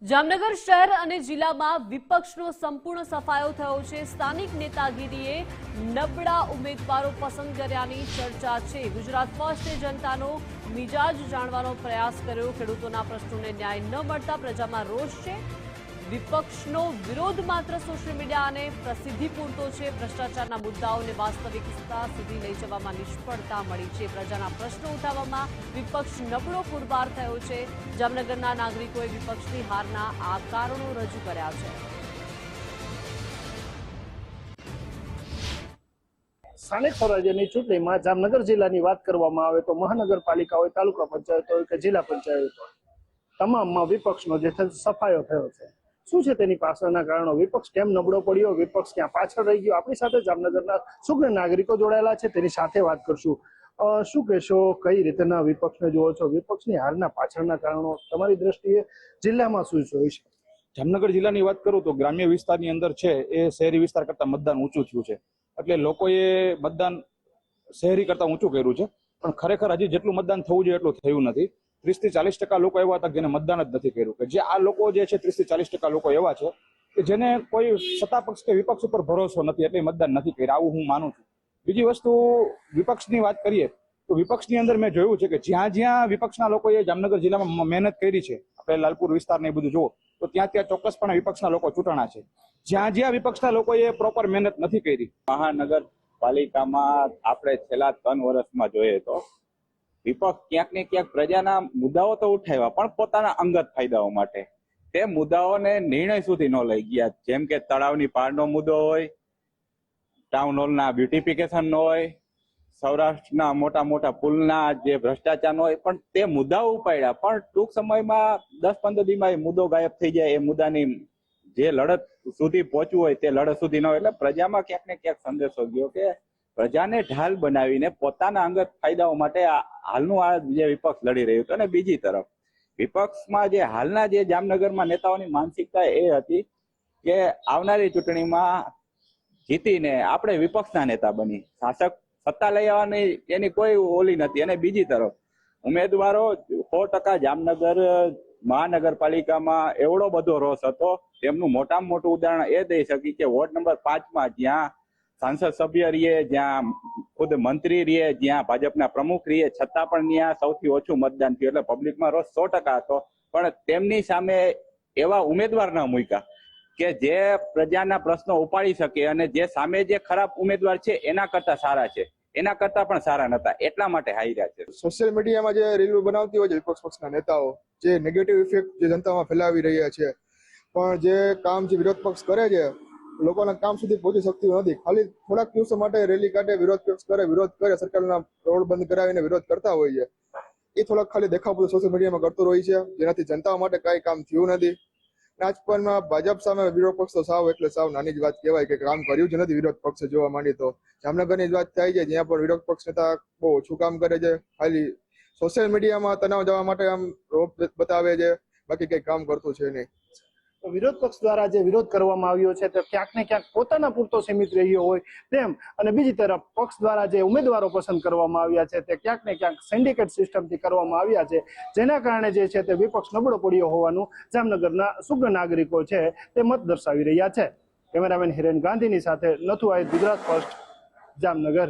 જામનગર શહેર અને જિલ્લામાં વિપક્ષનો સંપૂર્ણ સફાયો થયો છે। સ્થાનિક નેતાગીરીએ નબળા ઉમેદવારો પસંદ કર્યાની ચર્ચા છે। ગુજરાત ફર્સ્ટે જનતાનો મિજાજ જાણવાનો પ્રયાસ કર્યો। ખેડૂતોના પ્રશ્નોને ન્યાય ન મળતા પ્રજામાં રોષ છે। વિપક્ષનો વિરોધ માત્ર સોશિયલ મીડિયા અને પ્રસિદ્ધિ પૂરતો છે। ભ્રષ્ટાચારના મુદ્દાઓને વાસ્તવિકતા સુધી લઈ જવામાં નિષ્ફળતા મળી છે। પ્રજાના પ્રશ્નો ઉઠાવવામાં વિપક્ષ નબળો પુરવાર થયો છે। જામનગરના નાગરિકોએ વિપક્ષની હારના આ કારણો રજૂ કર્યા છે। સ્થાનિક સ્વરાજ્યની ચૂંટણીમાં જામનગર જિલ્લાની વાત કરવામાં આવે તો મહાનગરપાલિકા હોય, તાલુકા પંચાયત હોય કે જિલ્લા પંચાયત હોય, તમામમાં વિપક્ષનો જે સફાયો થયો છે। શું છે તેની પાછળના કારણો? વિપક્ષ કેમ નબળો પડ્યો? વિપક્ષ ક્યાં પાછળ રહી ગયો? આપણી સાથે જામનગરના સુગ્ન નાગરિકો જોડાયેલા છે, તેની સાથે વાત કરશું। શું કહેશો, કઈ રીતના વિપક્ષને જુઓ છો? વિપક્ષની હારના પાછળના કારણો તમારી દ્રષ્ટિએ જિલ્લામાં શું જોઈ છે? જામનગર જિલ્લાની વાત કરું તો ગ્રામ્ય વિસ્તારની અંદર છે એ શહેરી વિસ્તાર કરતા મતદાન ઊંચું થયું છે, એટલે લોકોએ મતદાન શહેરી કરતા ઊંચું કર્યું છે। પણ ખરેખર હજી જેટલું મતદાન થવું જોઈએ એટલું થયું નથી। 30 થી 40% લોકો એવા હતા જેને મતદાન જ નથી કર્યું। કે જે આ લોકો જે છે 30 થી 40% લોકો એવા છે કે જેને કોઈ સત્તા પક્ષ કે વિપક્ષ ઉપર ભરોસો નથી, એટલે મતદાન નથી કર્યા, આવું હું માનું છું। બીજી વસ્તુ, વિપક્ષની વાત કરીએ તો વિપક્ષની અંદર મેં જોયું છે કે જ્યાં જ્યાં વિપક્ષના લોકોએ જામનગર જિલ્લામાં મહેનત કરી છે, આપણે લાલપુર વિસ્તારને એ બધું જુઓ તો ત્યાં ત્યાં ચોક્કસપણે વિપક્ષના લોકો ચૂંટાણા છે। જ્યાં જ્યાં વિપક્ષના લોકોએ પ્રોપર મહેનત નથી કરી, મહાનગરપાલિકામાં આપણે છેલ્લા 3 વર્ષમાં જોઈએ તો વિપક્ષ ક્યાંક ને ક્યાંક પ્રજાના મુદ્દાઓ તો ઉઠાવ્યા, પણ પોતાના અંગત ફાયદાઓ માટે તે મુદ્દાઓને નિર્ણય સુધી ન લઈ ગયા। જેમ કે તળાવની પાળનો મુદ્દો હોય, ટાઉન હોલના બ્યુટિફિકેશન હોય, સૌરાષ્ટ્રના મોટા મોટા પુલના જે ભ્રષ્ટાચાર હોય, પણ તે મુદ્દાઓ ઉપાડ્યા, પણ ટૂંક સમયમાં 10-15 દિવસમાં એ મુદ્દો ગાયબ થઈ જાય। એ મુદ્દાની જે લડત સુધી પહોંચવું હોય તે લડત સુધી ન હોય, એટલે પ્રજામાં ક્યાંક ને ક્યાંક સંદેશો ગયો કે પ્રજાને ઢાલ બનાવીને પોતાના અંગત ફાયદાઓ માટે હાલનું આ જે વિપક્ષ લડી રહ્યું હતું। અને બીજી તરફ વિપક્ષમાં જે હાલના જે જામનગરમાં નેતાઓની માનસિકતા એ હતી કે આવનારી ચૂંટણીમાં જીતીને આપણે વિપક્ષના નેતા બની શાસક સત્તા લઈ આવવાની એની કોઈ ઓલી નથી। અને બીજી તરફ ઉમેદવારો 100% જામનગર મહાનગરપાલિકામાં એવડો બધો રોષ હતો। તેમનું મોટામાં મોટું ઉદાહરણ એ દઈ શકી કે વોર્ડ નંબર 5માં જ્યાં સાંસદ સભ્ય રહીએ, જ્યાં ખુદ મંત્રી રહીએ, જ્યાં ભાજપના પ્રમુખ રહીએ, છતાં પણ ત્યાં સૌથી ઓછું મતદાન થયું, એટલે પબ્લિકમાં રોષ 100% હતો। પણ તેમની સામે એવા ઉમેદવાર ન મૂક્યા કે જે પ્રજાના પ્રશ્નો ઉપાડી શકે, અને જે સામે જે ખરાબ ઉમેદવાર છે એના કરતા સારા છે, એના કરતા પણ સારા નતા, એટલા માટે હાર્યા છે। સોશિયલ મીડિયામાં જે રીલો બનાવતી હોય છે વિપક્ષ પક્ષના નેતાઓ, જે નેગેટિવ ઇફેક્ટ જે જનતામાં ફેલાવી રહ્યા છે, પણ જે કામ જે વિરોધ પક્ષ કરે છે લોકોના કામ સુધી પહોંચી શકતું નથી। ખાલી થોડાક દિવસો માટે રેલી કાઢે, વિરોધ પક્ષ કરે, વિરોધ કરે, સરકારના રોડ બંધ કરાવીને વિરોધ કરતા હોય છે। એ થોડાક ખાલી દેખાવ બધું સોશિયલ મીડિયામાં કરતો હોય છે, જેનાથી જનતા માટે કાંઈ કામ થયું નથી। રાજપરમાં ભાજપ સામે વિરોધ પક્ષ તો સાવ એટલે સાવ નાની જ વાત કહેવાય કે કામ કર્યું જ નથી વિરોધ પક્ષે જોવા માંડી તો। જામનગરની જ વાત થાય છે, જ્યાં પણ વિરોધ પક્ષ નેતા બહુ ઓછું કામ કરે છે, ખાલી સોશિયલ મીડિયામાં તણાવ જવા માટે આમ રોપ બતાવે છે, બાકી કઈ કામ કરતું છે નહીં। વિરોધ પક્ષ દ્વારા જે વિરોધ કરવામાં આવ્યો છે તે ક્યાંક ને ક્યાંક પોતાના પૂરતો સીમિત રહ્યો હોય તેમ, અને બીજી તરફ પક્ષ દ્વારા જે ઉમેદવારો પસંદ કરવામાં આવ્યા છે તે ક્યાંક ને ક્યાંક સિન્ડિકેટ સિસ્ટમથી કરવામાં આવ્યા છે, જેના કારણે જે છે તે વિપક્ષ નબળો પડ્યો હોવાનું જામનગરના સુગ્ન નાગરિકો છે તે મત દર્શાવી રહ્યા છે। કેમેરામેન હિરેન ગાંધીની સાથે નથુ આહિર, ગુજરાત ફર્સ્ટ, જામનગર।